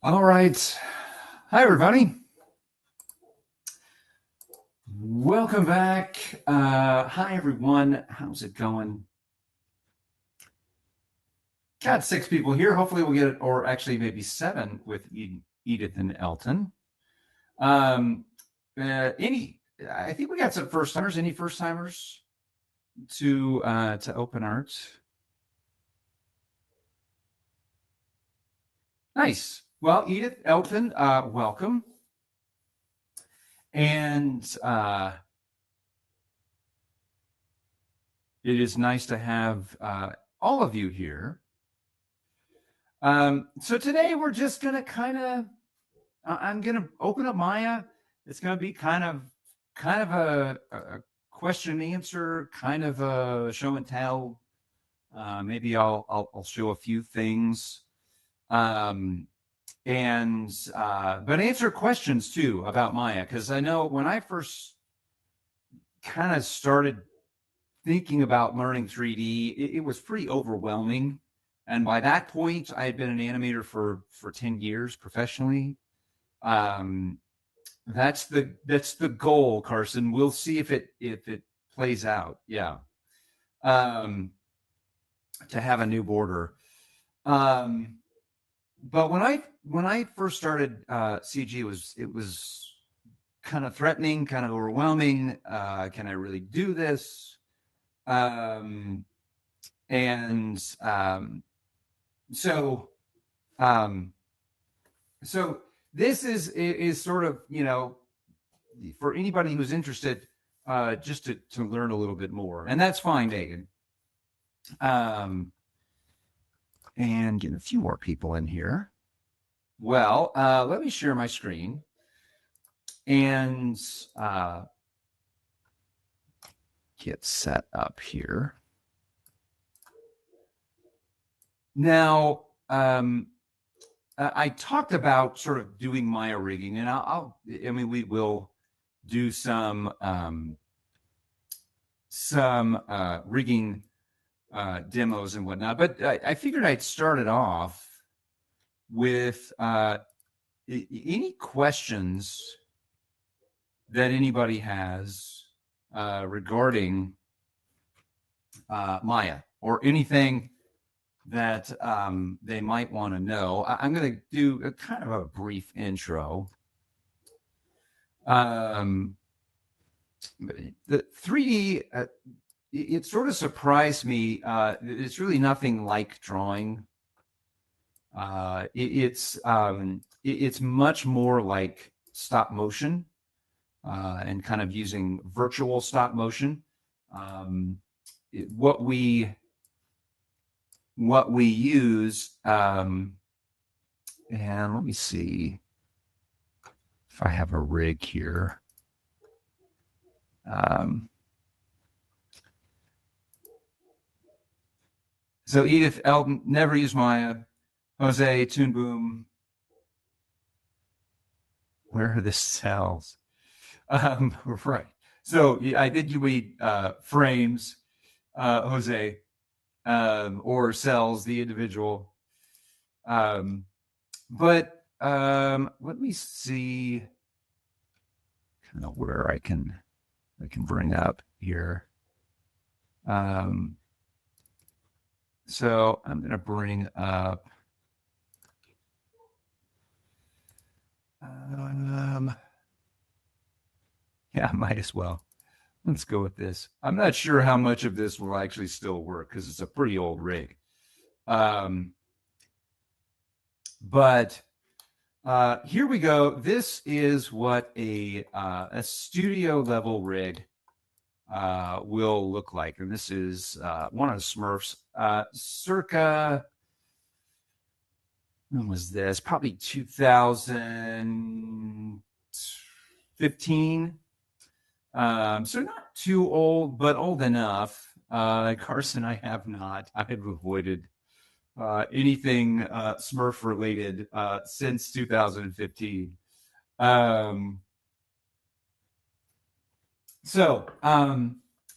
All right. Hi, everybody. Welcome back. Hi, everyone. How's it going? Got 6 people here. Hopefully, we'll get it, or actually, maybe 7 with Edith and Elton. Um, I think we got some first timers. Any first timers to open art? Nice. Well, Edith, Elton, welcome. And it is nice to have all of you here. So today we're just gonna I'm gonna open up Maya. It's gonna be kind of a question and answer, kind of a show and tell. Maybe I'll show a few things, and but answer questions too about Maya, because I know when I first kind of started thinking about learning 3D, it was pretty overwhelming. And by that point, I had been an animator for 10 years professionally. Um, that's the goal, Carson. We'll see if it plays out. Yeah. Um, to have a new border. But when I first started CG, it was kind of threatening, kind of overwhelming. Can I really do this? Um, and so um, so this is sort of, for anybody who's interested, just to learn a little bit more, and that's fine, Megan. Um, and get a few more people in here. Well, let me share my screen and get set up here. Now, I talked about sort of doing Maya rigging, and we will do some rigging demos and whatnot. But I figured I'd start it off with any questions that anybody has regarding Maya, or anything that they might want to know. I'm going to do a kind of a brief intro. The 3D, it sort of surprised me. It's really nothing like drawing. It's much more like stop motion, and kind of using virtual stop motion. What we use, and let me see if I have a rig here. So Edith, Elton, never use Maya. Jose, Toon Boom. Where are the cells? Right. So I did you frames, Jose, or cells, the individual. But let me see kind of where I can bring up here. So I'm going to bring up. Yeah, might as well. Let's go with this. I'm not sure how much of this will actually still work because it's a pretty old rig. But here we go. This is what a studio level rig will look like. And this is one of the Smurfs, circa, when was this? Probably 2015. So not too old, but old enough. Carson, I have not. I have avoided anything Smurf related since 2015.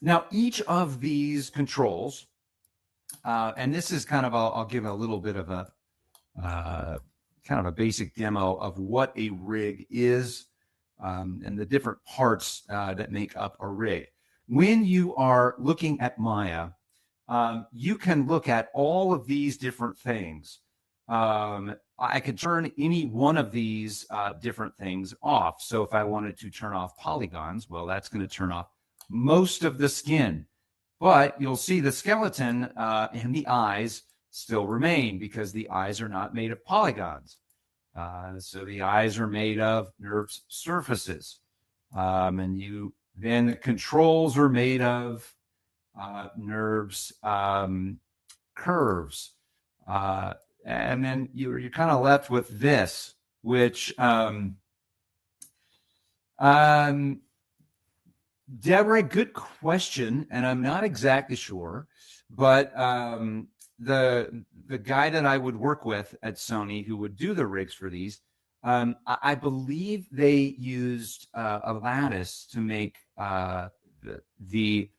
Now each of these controls, and this is kind of, I'll give a little bit of a kind of a basic demo of what a rig is, and the different parts that make up a rig. When you are looking at Maya, you can look at all of these different things. I could turn any one of these different things off. So if I wanted to turn off polygons, well, that's going to turn off most of the skin. But you'll see the skeleton and the eyes still remain because the eyes are not made of polygons. So the eyes are made of nerve surfaces. And then the controls are made of nerves, curves. And then you're kind of left with this, which Deborah, good question, and I'm not exactly sure, but the guy that I would work with at Sony who would do the rigs for these, I believe they used a lattice to make the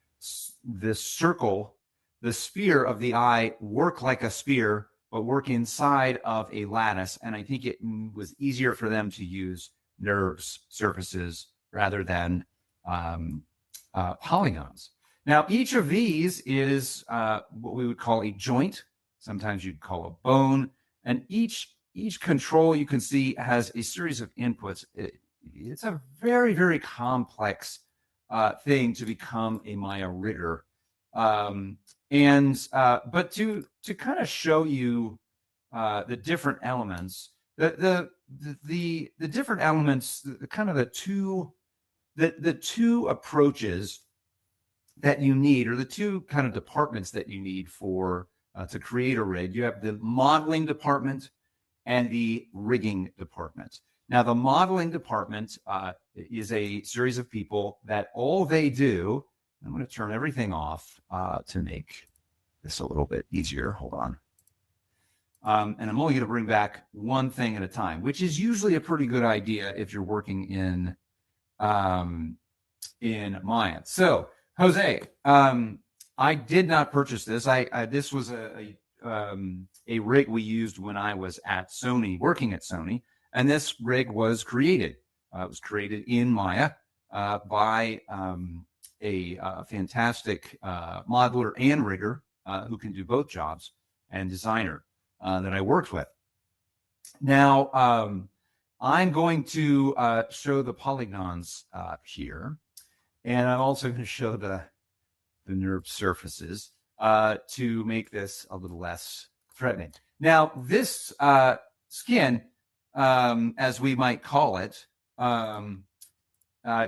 circle, the sphere of the eye work like a spear, but work inside of a lattice. And I think it was easier for them to use nerves surfaces rather than polygons. Now, each of these is what we would call a joint. Sometimes you'd call a bone. And each control you can see has a series of inputs. It's a very, very complex thing to become a Maya rigger. But to kind of show you the different elements, the different elements, the two approaches that you need, or the two kind of departments that you need for to create a rig. You have the modeling department and the rigging department. Now, the modeling department is a series of people that all they do, I'm going to turn everything off to make this a little bit easier. Hold on. And I'm only going to bring back one thing at a time, which is usually a pretty good idea if you're working in Maya. So, Jose, I did not purchase this. This was a rig we used when I was at Sony, working at Sony, and this rig was created. It was created in Maya by a fantastic modeler and rigger who can do both jobs, and designer that I worked with. Now, I'm going to show the polygons here, and I'm also going to show the nerve surfaces to make this a little less threatening. Now, this skin, as we might call it,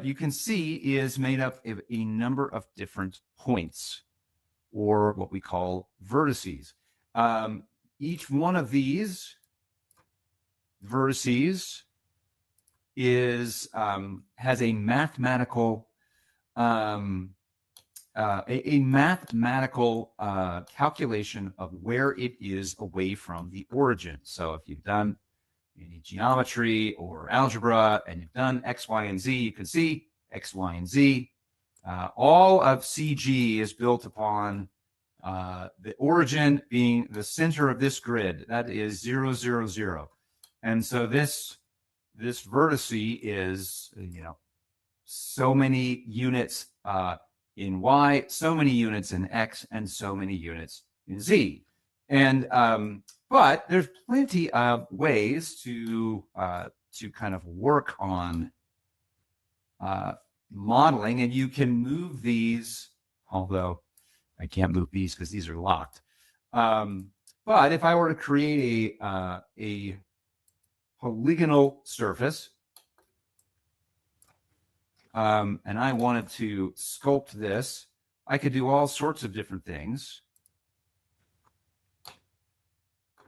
you can see is made up of a number of different points, or what we call vertices. Each one of these vertices has a mathematical calculation of where it is away from the origin. So if you've done any geometry or algebra and you've done X, Y, and Z, you can see X, Y, and Z. All of CG is built upon the origin being the center of this grid. That is 0, 0, 0. And so this vertice is, so many units in Y, so many units in X, and so many units in Z. And but there's plenty of ways to kind of work on modeling, and you can move these, although I can't move these because these are locked. But if I were to create a polygonal surface, and I wanted to sculpt this, I could do all sorts of different things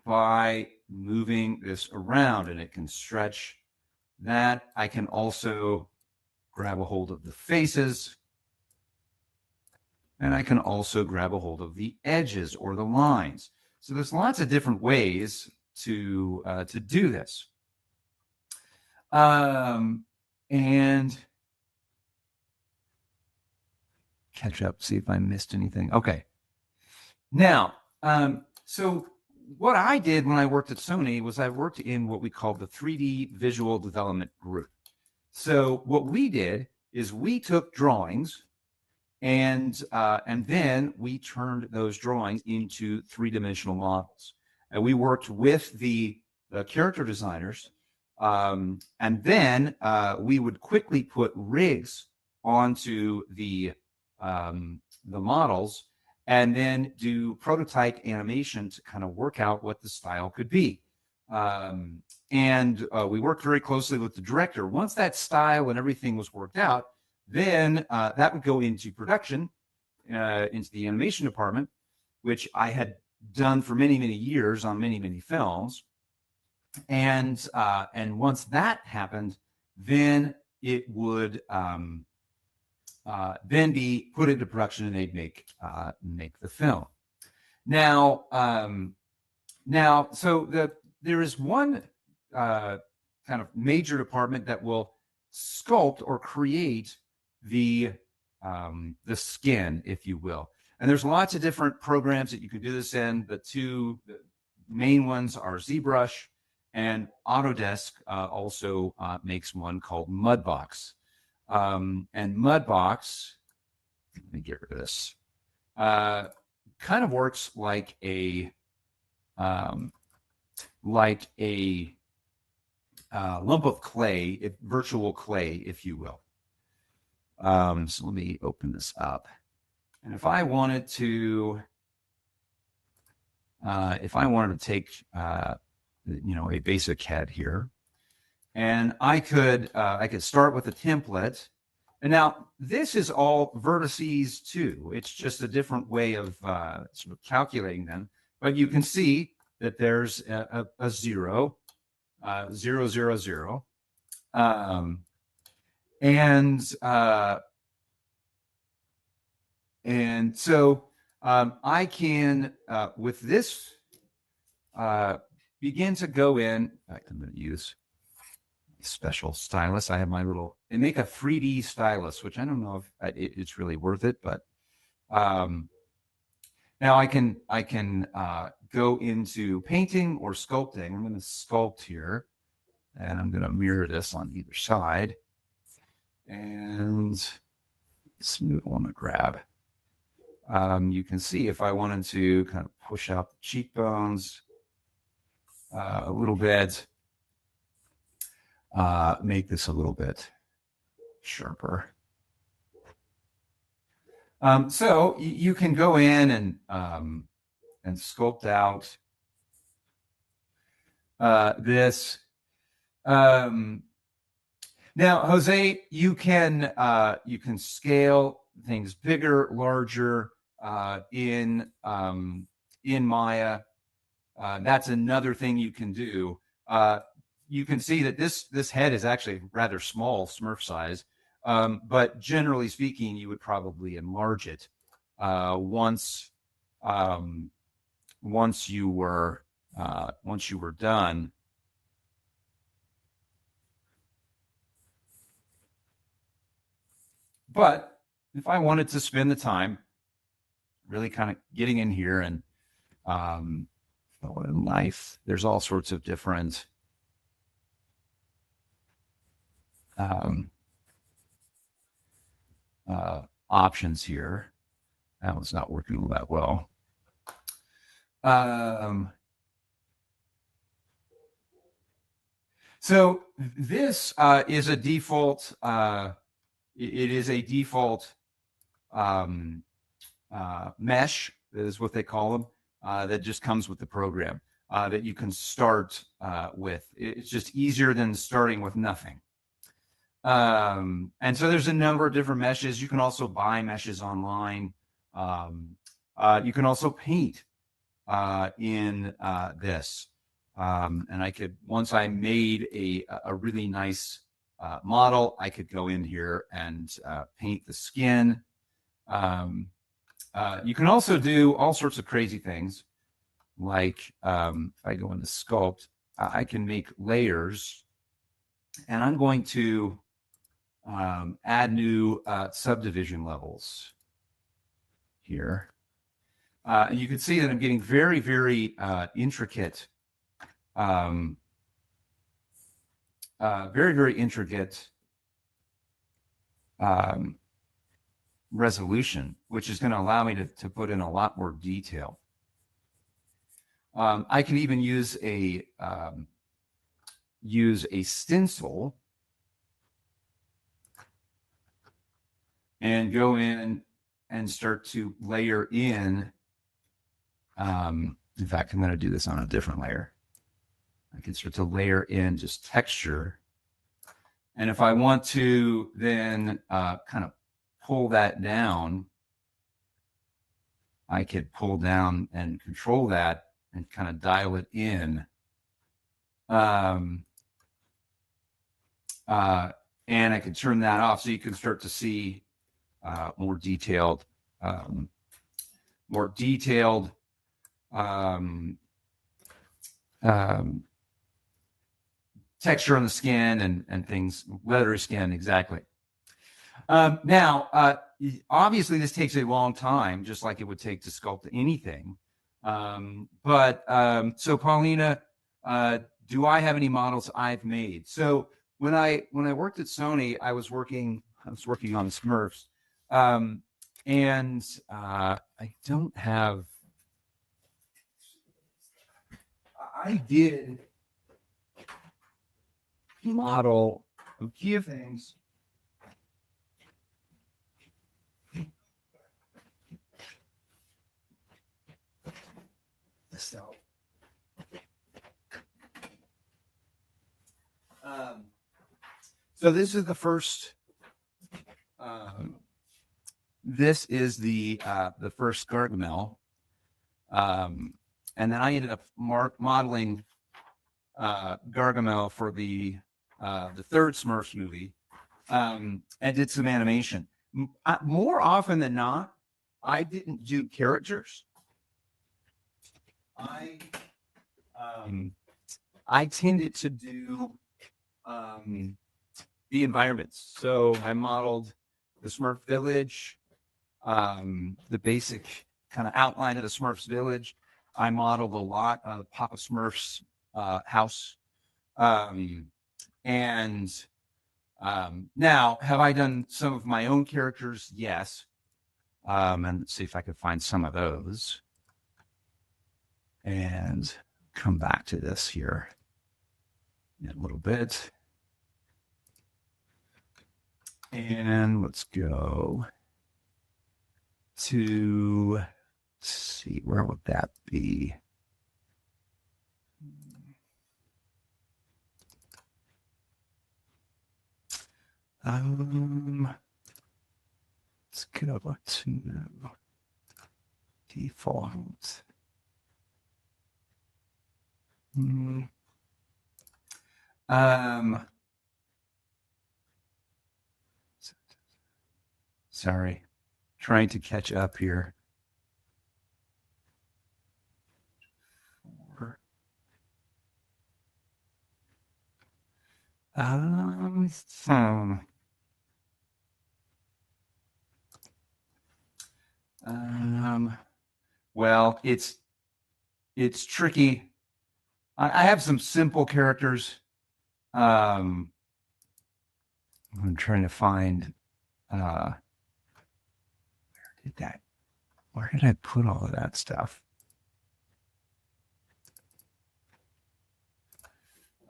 by moving this around, and it can stretch that. I can also grab a hold of the faces, and I can also grab a hold of the edges or the lines. So there's lots of different ways to do this. And catch up, see if I missed anything. Okay. Now, so what I did when I worked at Sony was I worked in what we call the 3D visual development group. So what we did is we took drawings and then we turned those drawings into three-dimensional models. And we worked with the character designers, and then we would quickly put rigs onto the models, and then do prototype animation to kind of work out what the style could be. And we worked very closely with the director. Once that style and everything was worked out, then that would go into production, into the animation department, which I had done for many, many years on many, many films. And once that happened, then it would then be put into production, and they'd make the film. Now, so there is one kind of major department that will sculpt or create the skin, if you will. And there's lots of different programs that you can do this in. The two main ones are ZBrush, and Autodesk also makes one called Mudbox. And Mudbox, let me get rid of this, kind of works like a lump of clay, virtual clay, if you will. So let me open this up. And if I wanted to take, a basic head here, and I could start with a template. And now this is all vertices too. It's just a different way of sort of calculating them. But you can see that there's a 0, 0, 0, 0. And so I can, with this, begin to go in. In fact, I'm going to use a special stylus. I have my little, and make a 3D stylus, which I don't know if it's really worth it, but now I can go into painting or sculpting. I'm going to sculpt here, and I'm going to mirror this on either side. And smooth I want to grab. You can see if I wanted to kind of push out the cheekbones a little bit, make this a little bit sharper. So you can go in and sculpt out this. Now, Jose, you can scale things bigger, larger in Maya. That's another thing you can do. You can see that this head is actually rather small, Smurf size, but generally speaking, you would probably enlarge it once you were done. But if I wanted to spend the time really kind of getting in here and in life, there's all sorts of different options here. That one's not working all that well. So this is a default. It is a default mesh, is what they call them, that just comes with the program that you can start with. It's just easier than starting with nothing. And so there's a number of different meshes. You can also buy meshes online. You can also paint in this. And I could, once I made a really nice model, I could go in here and paint the skin. You can also do all sorts of crazy things, like if I go into sculpt, I can make layers, and I'm going to add new subdivision levels here. You can see that I'm getting very, very intricate, very, very intricate resolution, which is going to allow me to put in a lot more detail. I can even use a stencil and go in and start to layer in. In fact, I'm going to do this on a different layer. I can start to layer in just texture. And if I want to then kind of pull that down, I could pull down and control that and kind of dial it in. And I could turn that off so you can start to see more detailed texture on the skin and things, leathery skin, exactly. Now, obviously, this takes a long time, just like it would take to sculpt anything. So, Paulina, do I have any models I've made? So when I worked at Sony, I was working on Smurfs, and I don't have. I did model a few things. So, so this is the first. This is the first Gargamel, and then I ended up modeling Gargamel for the third Smurfs movie, and did some animation. More often than not, I didn't do characters. I tended to do the environments. So I modeled the Smurf village, the basic kind of outline of the Smurfs village. I modeled a lot of Papa Smurf's house. Now, have I done some of my own characters? Yes. And let's see if I could find some of those. And come back to this here in a little bit. And let's go to, let's see, where would that be? Let's go to default. Sorry, trying to catch up here. Well, it's tricky. I have some simple characters. I'm trying to find where did I put all of that stuff?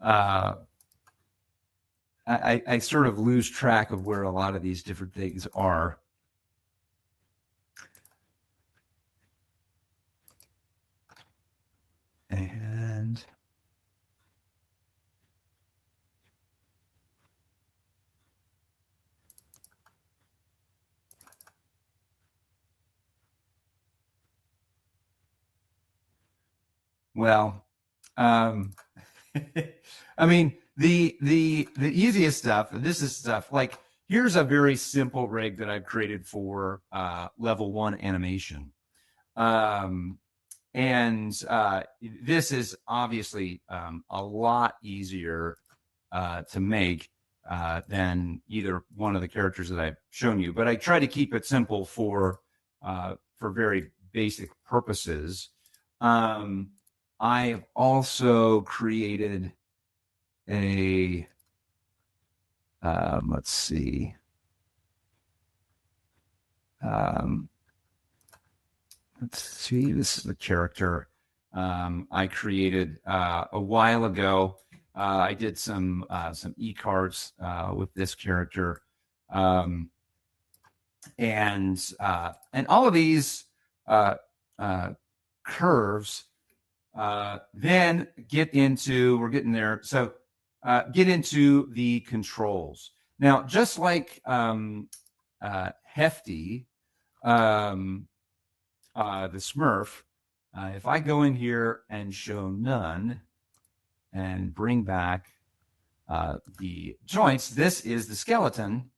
I sort of lose track of where a lot of these different things are. And well, I mean, the easiest stuff, this is stuff like, here's a very simple rig that I've created for level 1 animation. This is obviously a lot easier to make than either one of the characters that I've shown you, but I try to keep it simple for very basic purposes. I've also created a, let's see, this is the character I created a while ago. I did some e-cards with this character, and all of these curves then get into, we're getting there. So get into the controls. Now, just like Hefty, the Smurf, if I go in here and show none and bring back the joints, this is the skeleton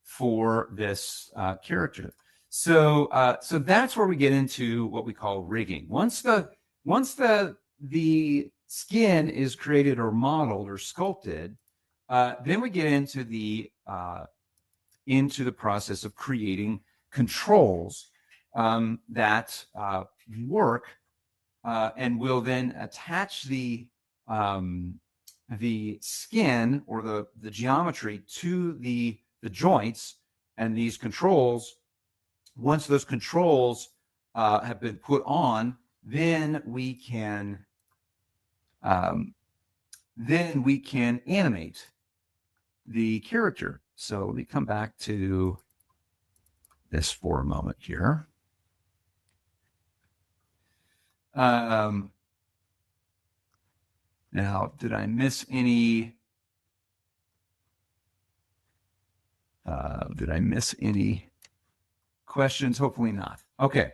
for this character. So that's where we get into what we call rigging. Once the skin is created or modeled or sculpted, then we get into the process of creating controls that work and will then attach the skin or the geometry to the joints. And these controls, once those controls have been put on, then we can animate the character. So let me come back to this for a moment here. Now, did I miss any? Questions? Hopefully not. Okay.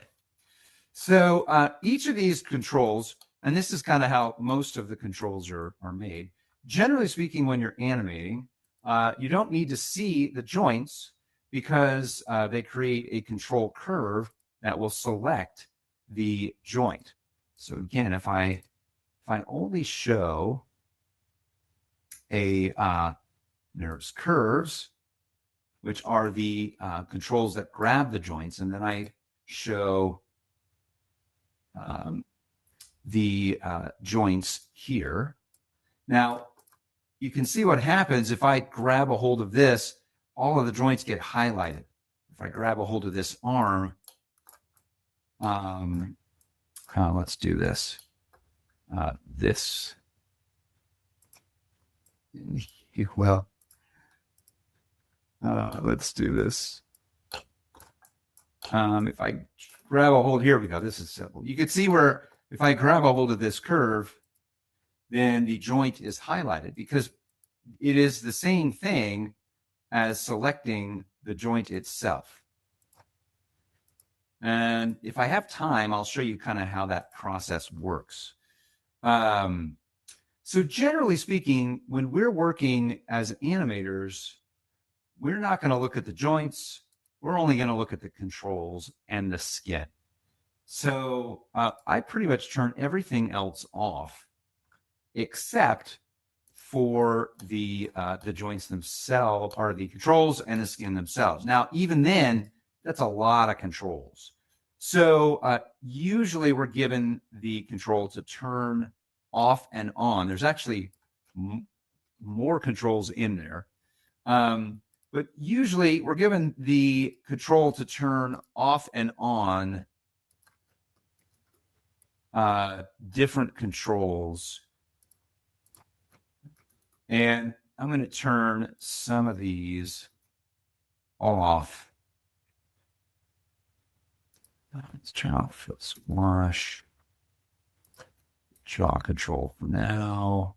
So each of these controls, and this is kind of how most of the controls are made. Generally speaking, when you're animating, you don't need to see the joints because they create a control curve that will select the joint. So again, if I only show there's curves, which are the controls that grab the joints, and then I show the joints here. Now, you can see what happens if I grab a hold of this, all of the joints get highlighted. If I grab a hold of this arm, let's do this. Let's do this. If I grab a hold, here we go. This is simple. You can see where if I grab a hold of this curve, then the joint is highlighted because it is the same thing as selecting the joint itself. And if I have time, I'll show you kind of how that process works. So generally speaking, when we're working as animators, we're not going to look at the joints. We're only going to look at the controls and the skin. So I pretty much turn everything else off except for the joints themselves, or the controls and the skin themselves. Now, even then, that's a lot of controls. So usually we're given the control to turn off and on. There's actually more controls in there. But usually we're given the control to turn off and on different controls. And I'm going to turn some of these off. Let's try out squash. Jaw control for now.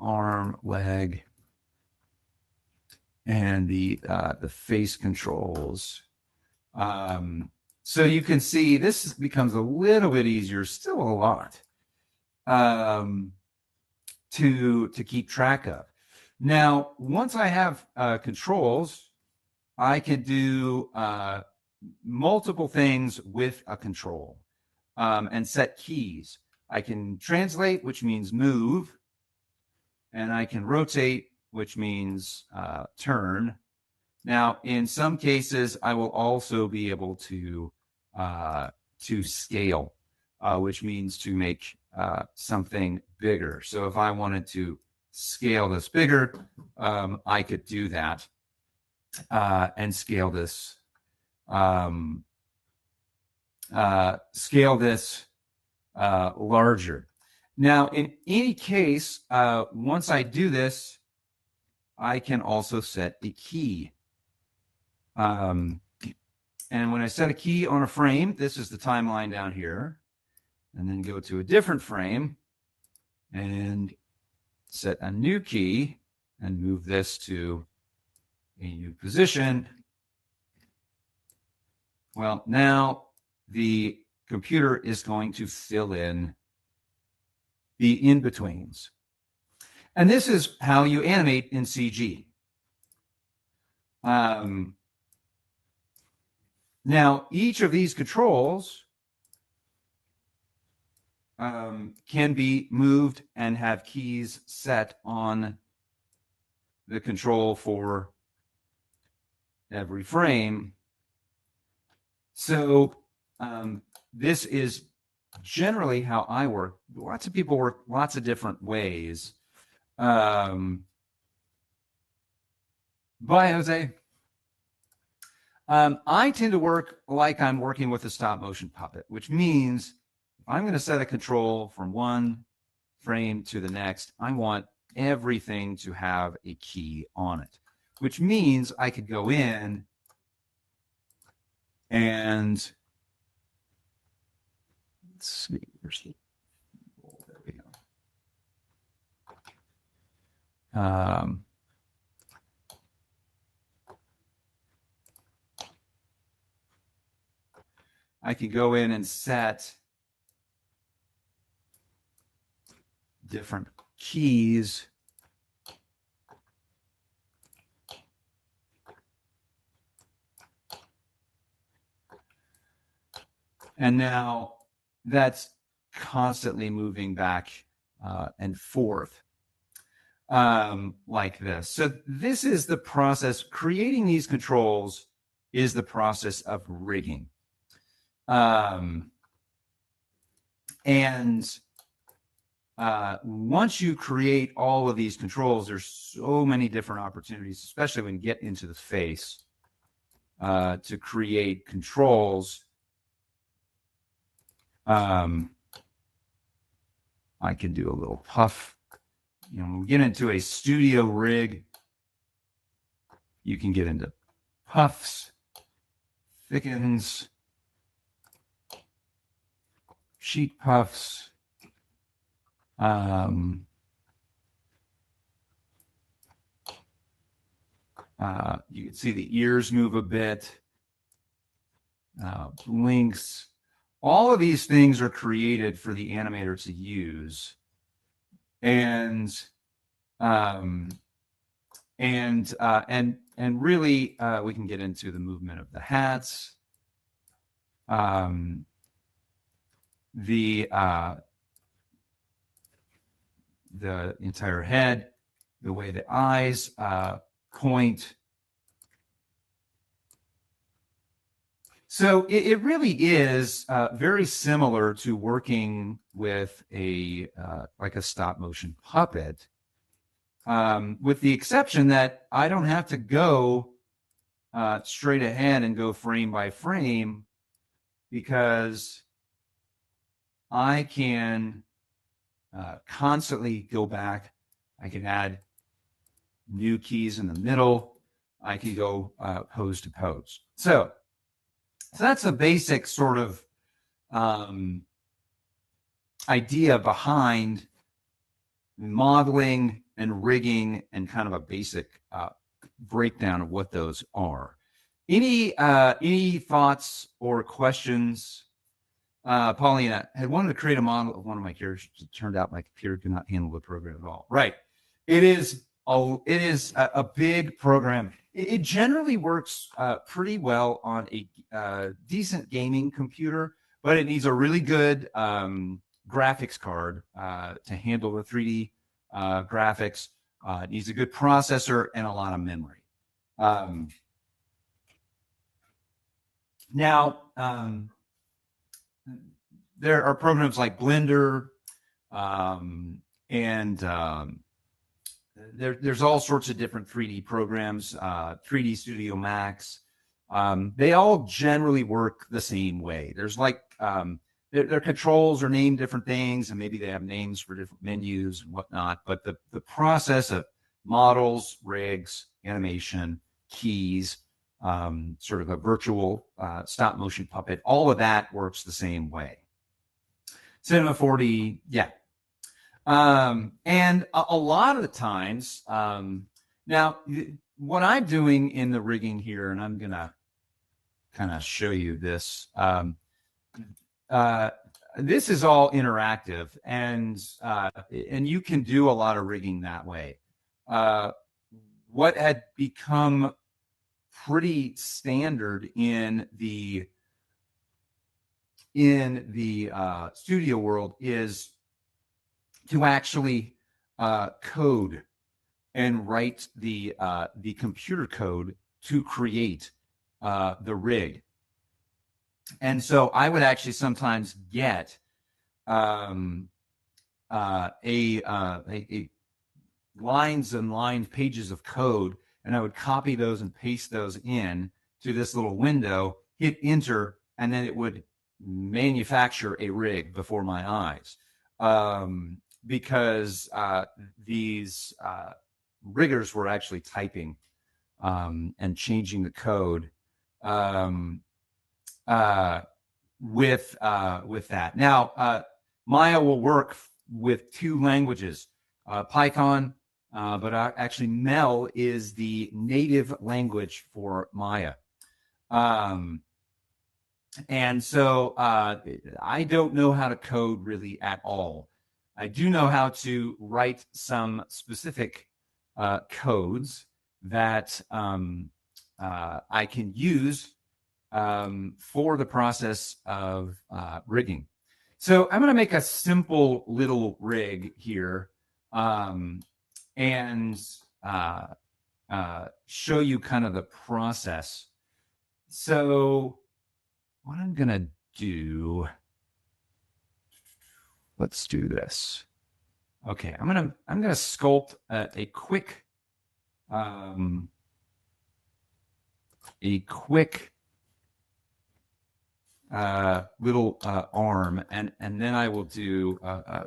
Arm, leg, and the face controls. So you can see this becomes a little bit easier, still a lot to keep track of. Now, once I have controls, I can do multiple things with a control and set keys. I can translate, which means move, and I can rotate, which means turn, Now, in some cases, I will also be able to scale, which means to make something bigger. So if I wanted to scale this bigger, I could do that and scale this larger. Now, in any case, once I do this, I can also set a key. And when I set a key on a frame, this is the timeline down here, and then go to a different frame and set a new key and move this to a new position. Well, now the computer is going to fill in the in-betweens. And this is how you animate in CG. Now, each of these controls can be moved and have keys set on the control for every frame. So this is generally how I work. Lots of people work lots of different ways. Bye, Jose. I tend to work like I'm working with a stop motion puppet, which means if I'm going to set a control from one frame to the next, I want everything to have a key on it, which means I could go in and let's see. There we go. I can go in and set different keys. And now that's constantly moving back and forth like this. So this is the process. Creating these controls is the process of rigging. And once you create all of these controls, there's so many different opportunities, especially when you get into the face, to create controls. I can do a little puff. You know, when we get into a studio rig, you can get into puffs, thickens, sheet puffs. You can see the ears move a bit, blinks. All of these things are created for the animator to use. And really, we can get into the movement of the hats, the entire head, the way the eyes point. So it really is very similar to working with like a stop motion puppet, with the exception that I don't have to go straight ahead and go frame by frame, because I can constantly go back. I can add new keys in the middle. I can go pose to pose. So that's a basic sort of idea behind modeling and rigging, and kind of a basic breakdown of what those are. Any thoughts or questions? Paulina had wanted to create a model of one of my characters. It turned out my computer could not handle the program at all. Right. It is a big program. It generally works pretty well on a decent gaming computer, but it needs a really good graphics card to handle the 3D graphics. It needs a good processor and a lot of memory. Now, there are programs like Blender, and there's all sorts of different 3D programs, 3D Studio Max. They all generally work the same way. There's like their controls are named different things, and maybe they have names for different menus and whatnot. But the process of models, rigs, animation, keys, sort of a virtual stop motion puppet, all of that works the same way. Cinema 4D, yeah. And a lot of the times, now what I'm doing in the rigging here, and I'm gonna kind of show you this. This is all interactive, and you can do a lot of rigging that way. What had become pretty standard in the studio world is to actually code and write the computer code to create the rig. And so I would actually sometimes get a lines and lines, pages of code, and I would copy those and paste those in to this little window, hit enter, and then it would manufacture a rig before my eyes. Because these riggers were actually typing and changing the code with that. Now, Maya will work with two languages, Python, but actually Mel is the native language for Maya. And so I don't know how to code really at all. I do know how to write some specific codes that I can use for the process of rigging. So I'm going to make a simple little rig here and show you kind of the process. So what I'm going to do, let's do this. Okay, I'm going to sculpt a quick little arm, and then I will do a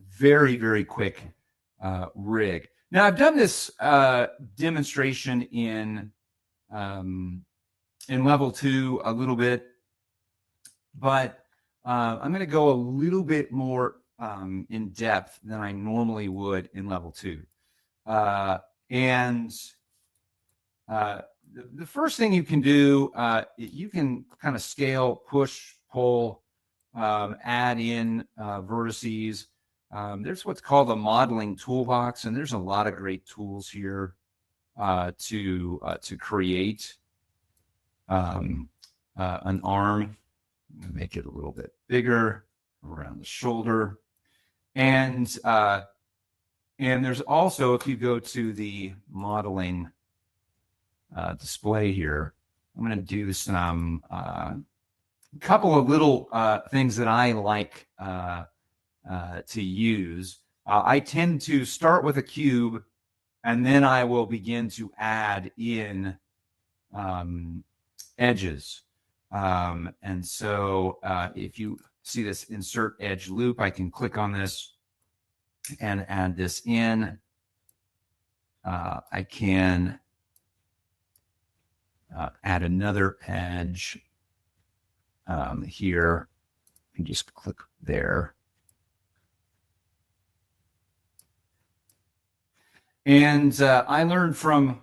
very, very quick rig. Now I've done this demonstration in level 2 a little bit, but I'm going to go a little bit more in depth than I normally would in level 2. And the first thing you can do, you can kind of scale, push, pull, add in vertices. There's what's called a modeling toolbox, and there's a lot of great tools here to create an arm. Make it a little bit bigger around the shoulder, and there's also, if you go to the modeling display here, I'm going to do some couple of little things that I like to use. I tend to start with a cube, and then I will begin to add in edges. And so if you see this insert edge loop, I can click on this and add this in. I can add another edge here. And just click there. And I learned from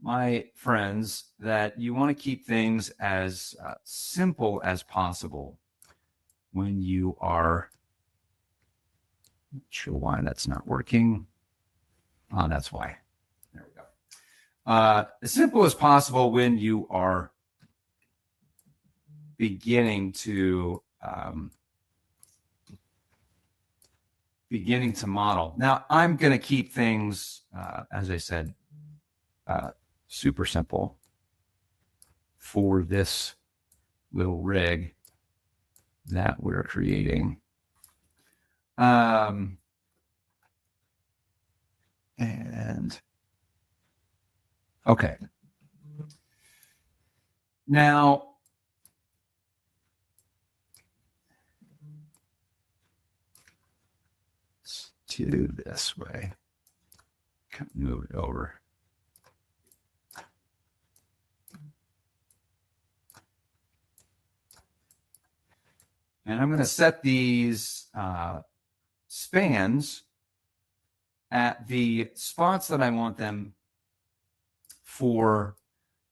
my friends that you want to keep things as simple as possible when you are, not sure why that's not working. Oh, that's why. There we go. As simple as possible when you are beginning to model. Now, I'm going to keep things, as I said, super simple for this little rig that we're creating. And okay. Now, let's do this way. Move it over. And I'm going to set these spans at the spots that I want them for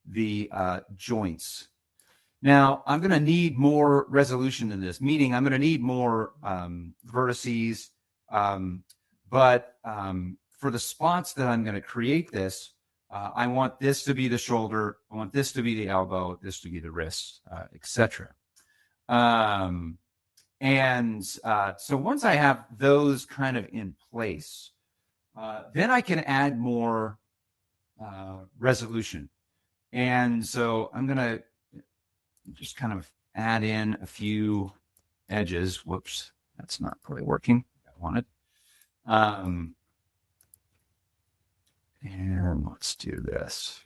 the joints. Now, I'm going to need more resolution in this, meaning I'm going to need more vertices. But for the spots that I'm going to create this, I want this to be the shoulder. I want this to be the elbow, this to be the wrist, etc. So once I have those kind of in place, then I can add more resolution. And so I'm going to just kind of add in a few edges. Whoops, that's not really working. I want it. And let's do this.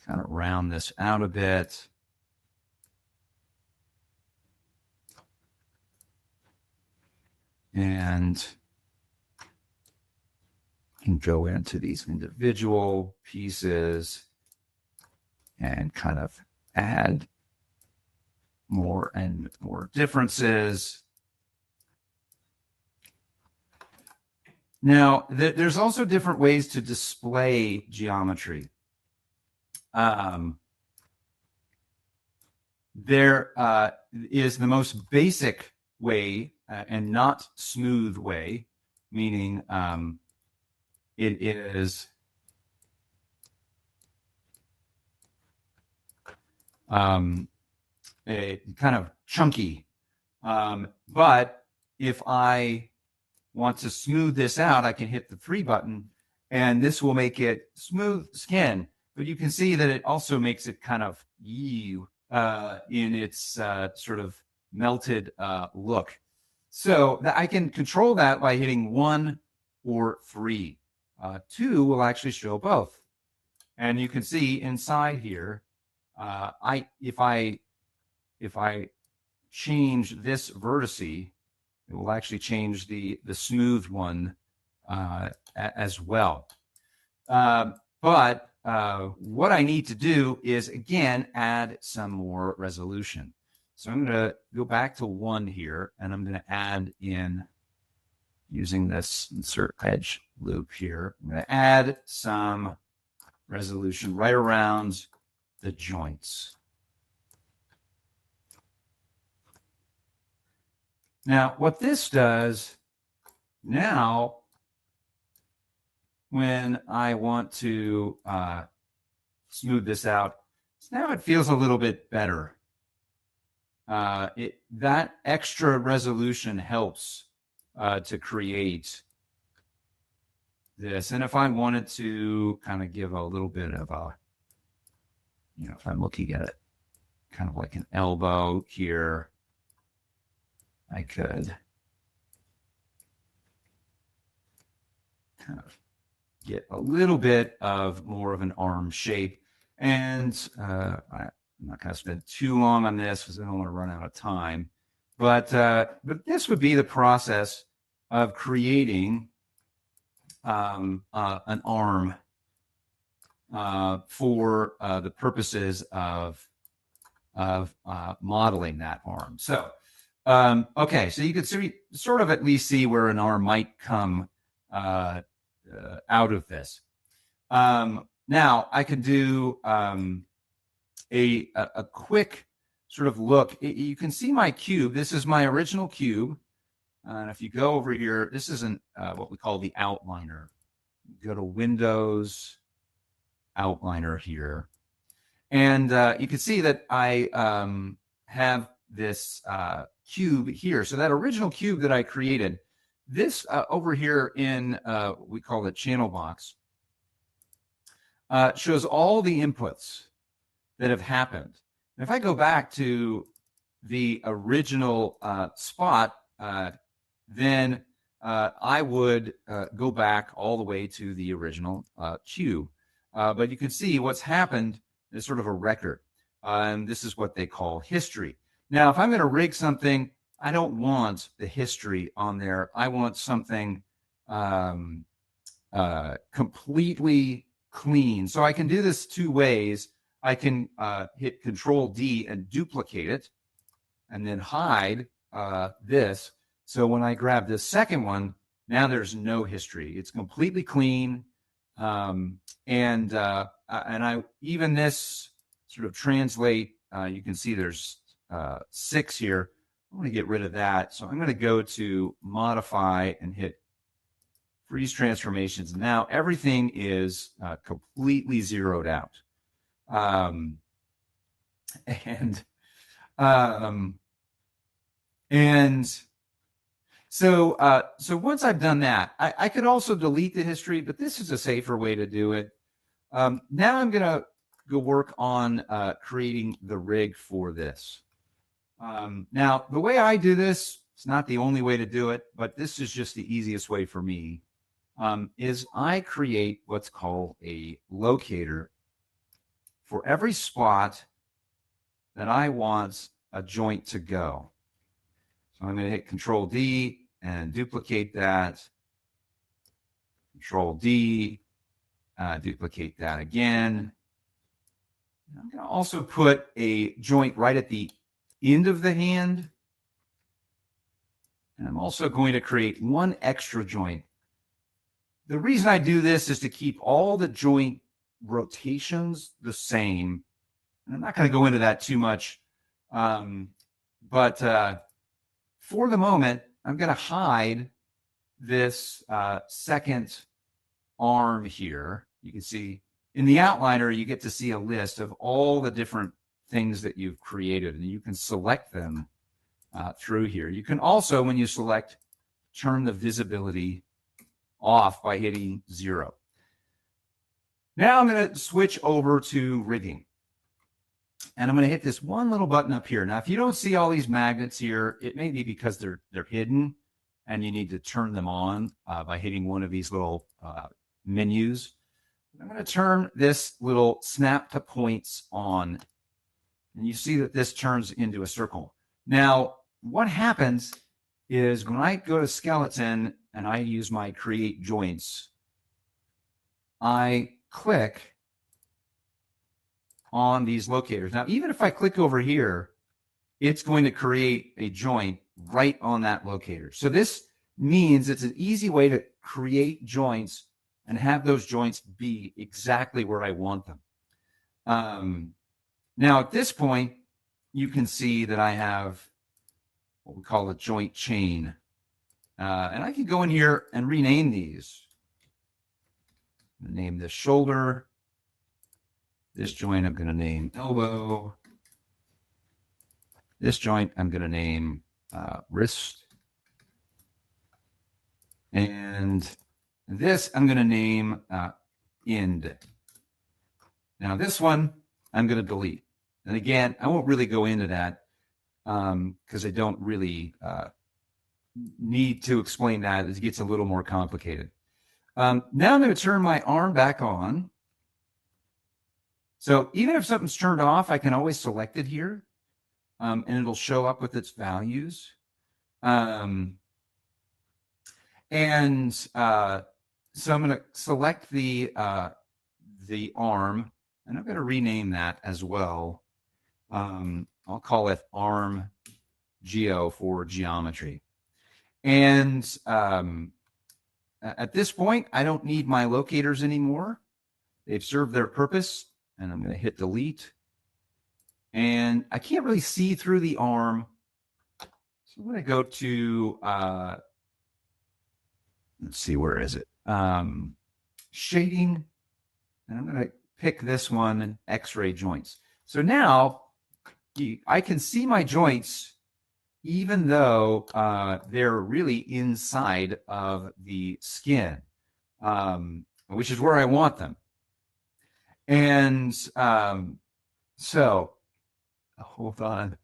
Kind of round this out a bit. And can go into these individual pieces and kind of add more and more differences. Now, there's also different ways to display geometry. There is the most basic way and not smooth way, meaning it is a kind of chunky. But if I want to smooth this out, I can hit the 3 button, and this will make it smooth skin. But you can see that it also makes it kind of in its sort of melted look. So I can control that by hitting 1 or 3. 2 will actually show both. And you can see inside here, if I change this vertice, it will actually change the smooth one as well. But what I need to do is, again, add some more resolution. So I'm going to go back to 1 here, and I'm going to add in, using this insert edge loop here, I'm going to add some resolution right around the joints. Now, what this does now, when I want to smooth this out, now it feels a little bit better. That extra resolution helps to create this. And if I wanted to kind of give a little bit of a, if I'm looking at it kind of like an elbow here, I could kind of get a little bit of more of an arm shape. And I'm not going to spend too long on this because I don't want to run out of time. But this would be the process of creating an arm for the purposes of modeling that arm. So, okay, so you could sort of at least see where an arm might come out of this. Now I can do a quick sort of look. You can see my cube. This is my original cube. And if you go over here, this isn't what we call the outliner. Go to Windows, Outliner here. And you can see that I have this cube here. So that original cube that I created, this over here in we call it channel box, shows all the inputs that have happened. And if I go back to the original spot, then I would go back all the way to the original cube. But you can see what's happened is sort of a record. And this is what they call history. Now, if I'm going to rig something, I don't want the history on there. I want something completely clean. So I can do this two ways. I can hit Control D and duplicate it and then hide this. So when I grab this second one, now there's no history. It's completely clean. And I even this sort of translate, you can see there's 6 here. I want to get rid of that. So I'm going to go to modify and hit freeze transformations. Now everything is completely zeroed out. So once I've done that, I could also delete the history, but this is a safer way to do it. Now I'm going to go work on creating the rig for this. Now, the way I do this, it's not the only way to do it, but this is just the easiest way for me, is I create what's called a locator for every spot that I want a joint to go. So I'm going to hit Control D and duplicate that. Control D, duplicate that again. I'm going to also put a joint right at the end of the hand. And I'm also going to create one extra joint. The reason I do this is to keep all the joint rotations the same. And I'm not going to go into that too much. But for the moment, I'm going to hide this second arm here. You can see in the outliner, you get to see a list of all the different things that you've created, and you can select them through here. You can also, when you select, turn the visibility off by hitting 0. Now I'm going to switch over to rigging. And I'm going to hit this one little button up here. Now, if you don't see all these magnets here, it may be because they're hidden, and you need to turn them on by hitting one of these little menus. I'm going to turn this little snap to points on, and you see that this turns into a circle. Now, what happens is when I go to skeleton and I use my create joints, I click on these locators. Now, even if I click over here, it's going to create a joint right on that locator. So this means it's an easy way to create joints and have those joints be exactly where I want them. Now, at this point, you can see that I have what we call a joint chain. And I can go in here and rename these. Name this shoulder. This joint I'm going to name elbow. This joint I'm going to name wrist. And this I'm going to name end. Now this one I'm going to delete. And again, I won't really go into that because I don't really need to explain that. It gets a little more complicated. Now I'm going to turn my arm back on. So even if something's turned off, I can always select it here, and it'll show up with its values. So I'm going to select the arm, and I'm going to rename that as well. I'll call it arm geo for geometry. And at this point, I don't need my locators anymore. They've served their purpose. And I'm going to hit delete. And I can't really see through the arm. So I'm going to go to, let's see, where is it? Shading. And I'm going to pick this one, X-ray joints. So now I can see my joints even though they're really inside of the skin, which is where I want them. And so So hold on.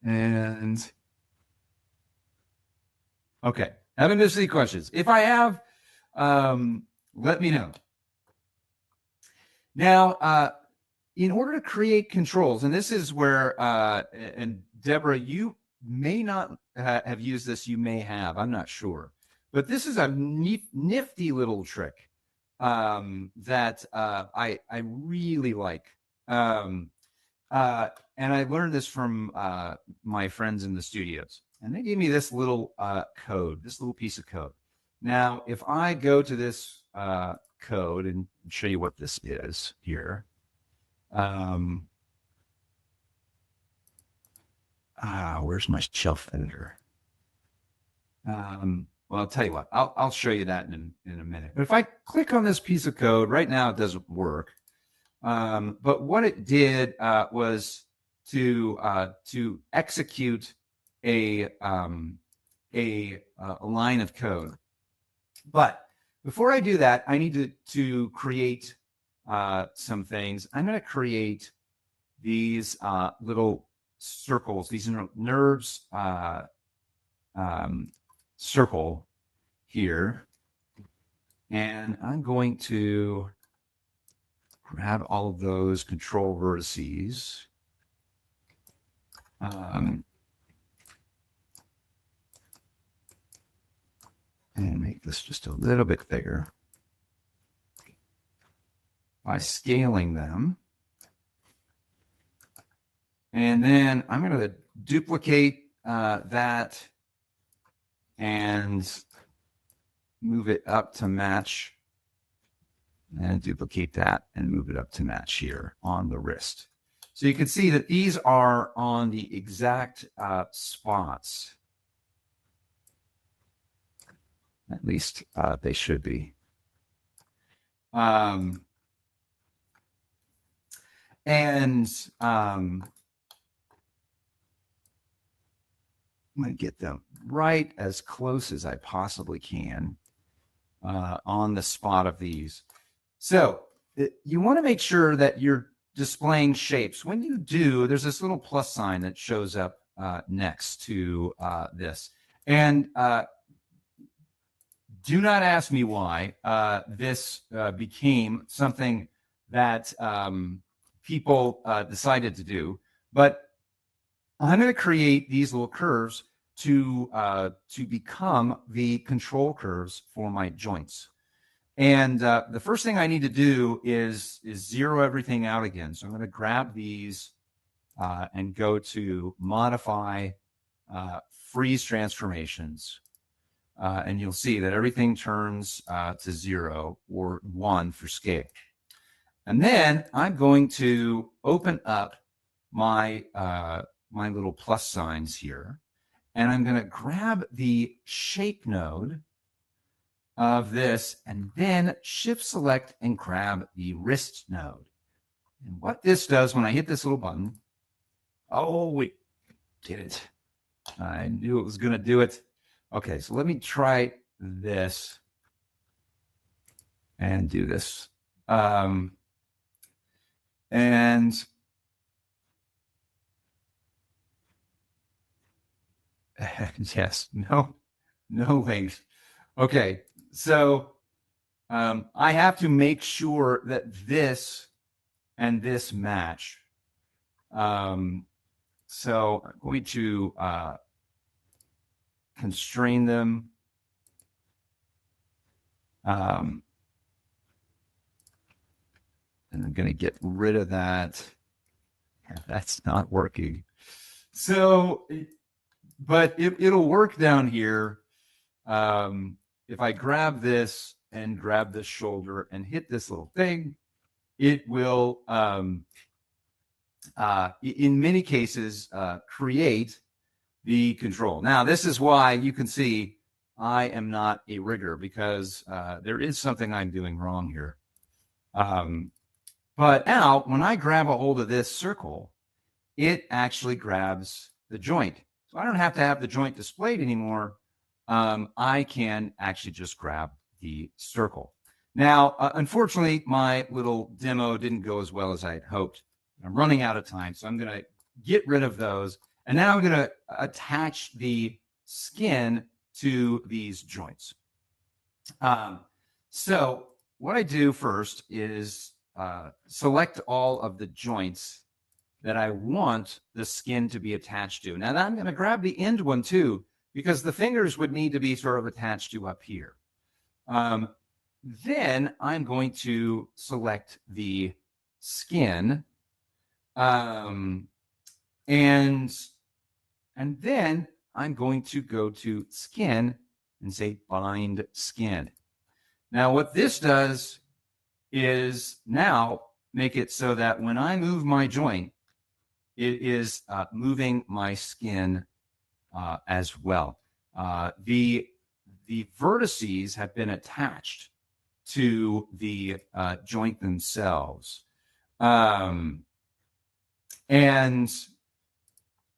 And okay, haven't missed any questions. If I have, let me know. Now, in order to create controls, and this is where, and Deborah, you may not have used this, you may have, I'm not sure. But this is a nifty little trick that I really like. Um, and I learned this from my friends in the studios. And they gave me this little code, this little piece of code. Now, if I go to this code and show you what this is here. Where's my shelf editor? Well, I'll tell you what, I'll show you that in a minute. But if I click on this piece of code, right now it doesn't work. But what it did was to execute a line of code. But before I do that, I need to create some things. I'm going to create these little circles, these nerves circle here. And I'm going to grab all of those control vertices. And make this just a little bit bigger by scaling them. And then I'm going to duplicate that and move it up to match, and duplicate that and move it up to match here on the wrist. So you can see that these are on the exact spots. At least they should be. I'm going to get them right as close as I possibly can on the spot of these. So you want to make sure that you're displaying shapes. When you do, there's this little plus sign that shows up next to this. And do not ask me why this became something that people decided to do, but I'm going to create these little curves to become the control curves for my joints. And the first thing I need to do is zero everything out again. So I'm going to grab these and go to Modify, Freeze Transformations. And you'll see that everything turns to 0 or 1 for scale. And then I'm going to open up my my little plus signs here, and I'm going to grab the shape node of this, and then shift select and grab the wrist node. And what this does when I hit this little button, oh, we did it. I knew it was going to do it. Okay, so let me try this and do this. And yes, no length. Okay, so I have to make sure that this and this match. So I'm going to constrain them. And I'm going to get rid of that. That's not working. So, but it'll work down here. If I grab this and grab this shoulder and hit this little thing, it will, in many cases, create the control. Now, this is why you can see I am not a rigger, because there is something I'm doing wrong here. But now, when I grab a hold of this circle, it actually grabs the joint. So I don't have to have the joint displayed anymore. I can actually just grab the circle. Now, unfortunately, my little demo didn't go as well as I had hoped. I'm running out of time, so I'm going to get rid of those. And now I'm going to attach the skin to these joints. So what I do first is select all of the joints that I want the skin to be attached to. Now I'm going to grab the end one too, because the fingers would need to be sort of attached to up here. Then I'm going to select the skin, and then I'm going to go to skin and say bind skin. Now what this does is now make it so that when I move my joint, it is moving my skin as well. The vertices have been attached to the joint themselves. And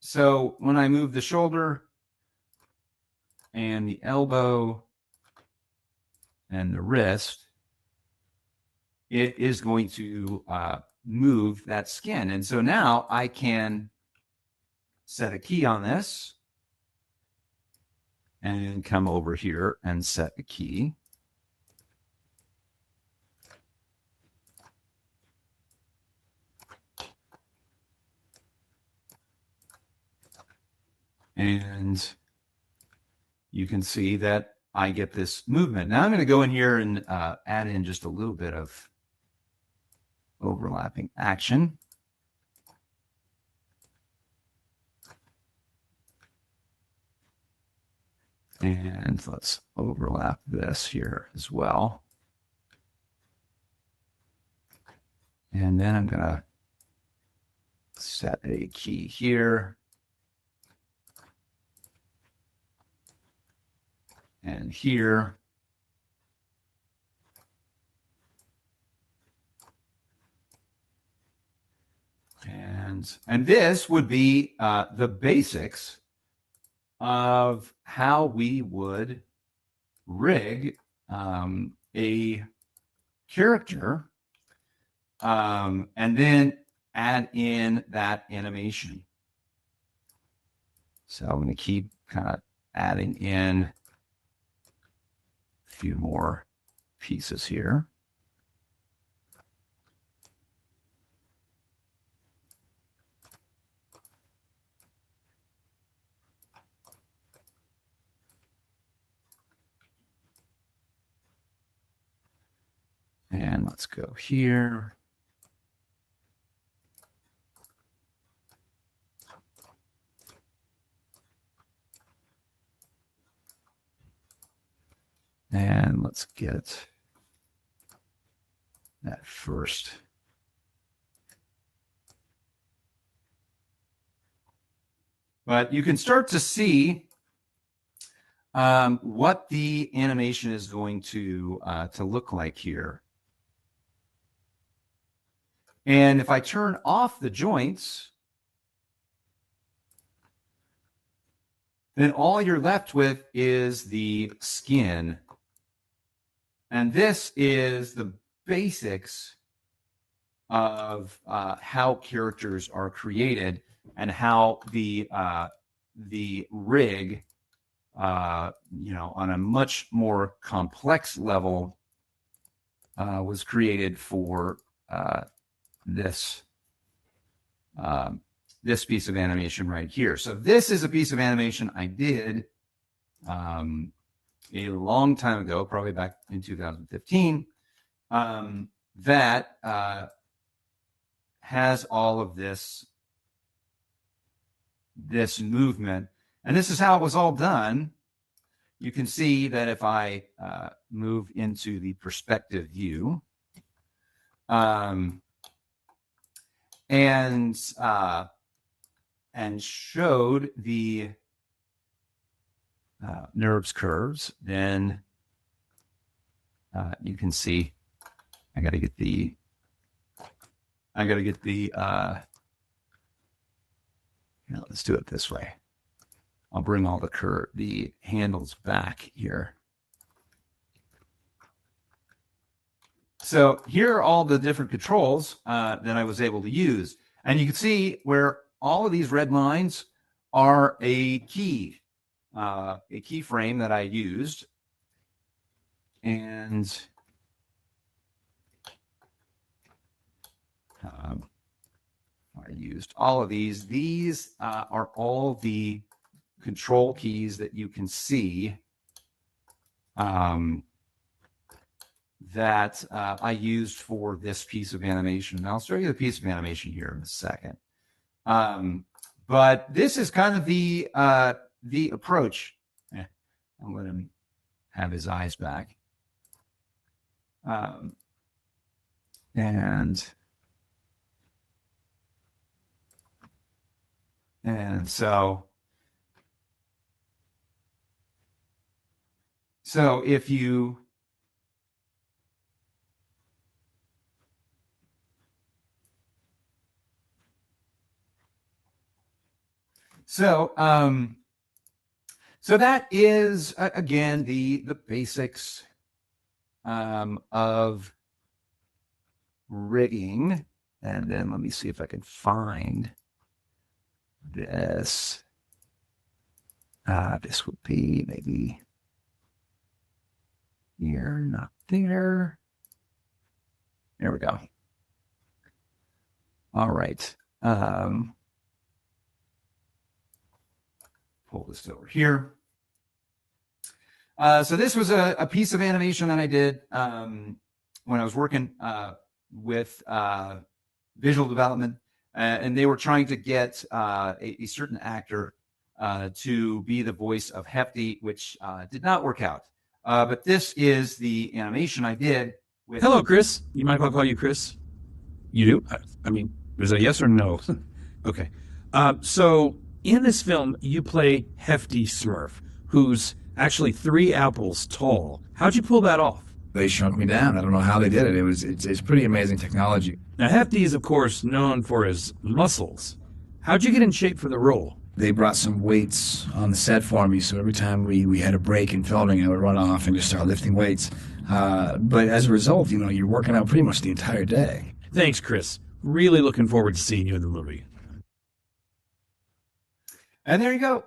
so when I move the shoulder and the elbow and the wrist, it is going to move that skin. And so now I can set a key on this and come over here and set a key. And you can see that I get this movement. Now I'm going to go in here and add in just a little bit of overlapping action. And let's overlap this here as well. And then I'm going to set a key here. And here. And this would be the basics of how we would rig a character and then add in that animation. So I'm going to keep kind of adding in a few more pieces here. And let's go here. And let's get that first. But you can start to see what the animation is going to look like here. And if I turn off the joints, then all you're left with is the skin. And this is the basics of how characters are created and how the rig, on a much more complex level, was created for this piece of animation right here. So this is a piece of animation I did a long time ago, probably back in 2015, that has all of this movement. And this is how it was all done. You can see that if I move into the perspective view, and showed the NURBS curves, then you can see I got to get the let's do it this way. I'll bring all the handles back here. So here are all the different controls that I was able to use. And you can see where all of these red lines are a keyframe that I used. And I used all of these. These are all the control keys that you can see that I used for this piece of animation. And I'll show you the piece of animation here in a second. But this is kind of the approach. I'll let him have his eyes back. And so if you so that is again the basics of rigging. And then let me see if I can find this. This would be maybe here, not there. There we go. All right. Pull this over here. So this was a piece of animation that I did when I was working with visual development, and they were trying to get a certain actor to be the voice of Hefty, which did not work out. But this is the animation I did with... Hello, Chris. You mind if I call you Chris? You do? I mean, is that a yes or no? Okay. So in this film, you play Hefty Smurf, who's actually 3 apples tall. How'd you pull that off? They shrunk me down. I don't know how they did it. It's pretty amazing technology. Now, Hefty is, of course, known for his muscles. How'd you get in shape for the role? They brought some weights on the set for me, so every time we had a break in filming, I would run off and just start lifting weights. But as a result, you're working out pretty much the entire day. Thanks, Chris. Really looking forward to seeing you in the movie. And there you go.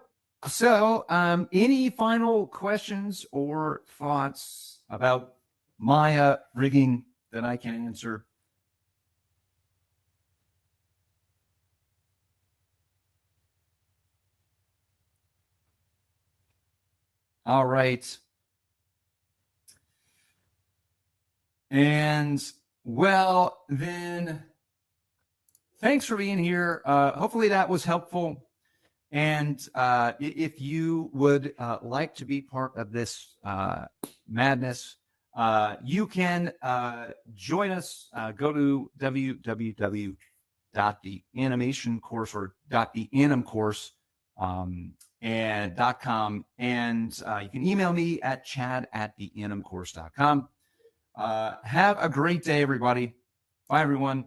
So, any final questions or thoughts about Maya rigging that I can answer? All right. And well, then, thanks for being here. Hopefully that was helpful. And if you would like to be part of this madness, you can join us. Go to www.theanimationcourse or .theanimcourse and .com, and you can email me at chad@theanimcourse.com. Have a great day, everybody. Bye, everyone.